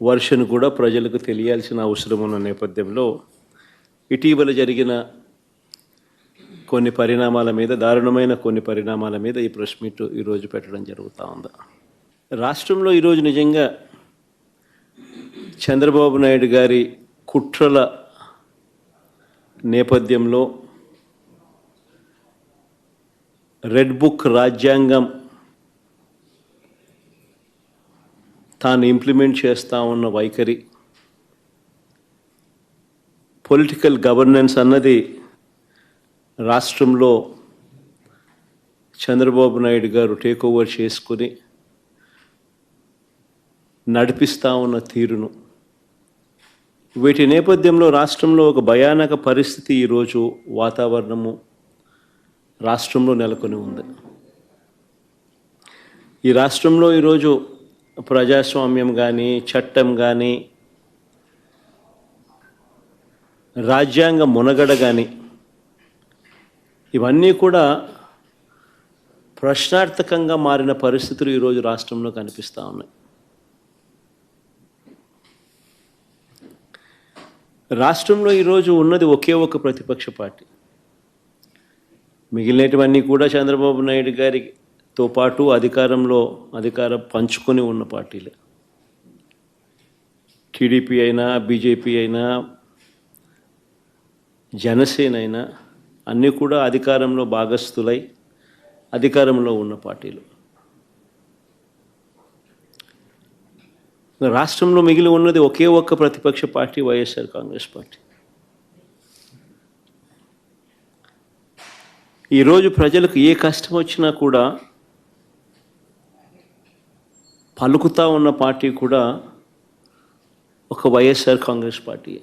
Version కూడా ప్రజలకు తెలియాల్సిన అవసరం ఉన్న నేపథ్యంలో ఇటీవల జరిగిన కొన్ని పరిణామాల మీద దారుణమైన కొన్ని పరిణామాల మీద ఈ ప్రెస్ మీట్ ఈరోజు పెట్టడం జరుగుతూ ఉంది. రాష్ట్రంలో ఈరోజు నిజంగా చంద్రబాబు నాయుడు గారి కుట్రల నేపథ్యంలో రెడ్ బుక్ రాజ్యాంగం తాను ఇంప్లిమెంట్ చేస్తూ ఉన్న వైఖరి, పొలిటికల్ గవర్నెన్స్ అన్నది రాష్ట్రంలో చంద్రబాబు నాయుడు గారు టేక్ ఓవర్ చేసుకుని నడిపిస్తూ ఉన్న తీరును, వీటి నేపథ్యంలో రాష్ట్రంలో ఒక భయానక పరిస్థితి ఈరోజు వాతావరణము రాష్ట్రంలో నెలకొని ఉంది. ఈ రాష్ట్రంలో ఈరోజు ప్రజాస్వామ్యం కానీ, చట్టం కానీ, రాజ్యాంగ మునగడ కానీ ఇవన్నీ కూడా ప్రశ్నార్థకంగా మారిన పరిస్థితులు ఈరోజు రాష్ట్రంలో కనిపిస్తూ ఉన్నాయి. రాష్ట్రంలో ఈరోజు ఉన్నది ఒకే ఒక ప్రతిపక్ష పార్టీ. మిగిలినటువన్నీ కూడా చంద్రబాబు నాయుడు గారితో పాటు అధికారం పంచుకొని ఉన్న పార్టీలే. టీడీపీ అయినా, బీజేపీ అయినా, జనసేన అయినా అన్నీ కూడా అధికారంలో భాగస్థులై అధికారంలో ఉన్న పార్టీలు. రాష్ట్రంలో మిగిలి ఉన్నది ఒకే ఒక్క ప్రతిపక్ష పార్టీ, వైఎస్ఆర్ కాంగ్రెస్ పార్టీ. ఈరోజు ప్రజలకు ఏ కష్టం వచ్చినా కూడా పలుకుతూ ఉన్న పార్టీ కూడా ఒక వైఎస్ఆర్ కాంగ్రెస్ పార్టీ.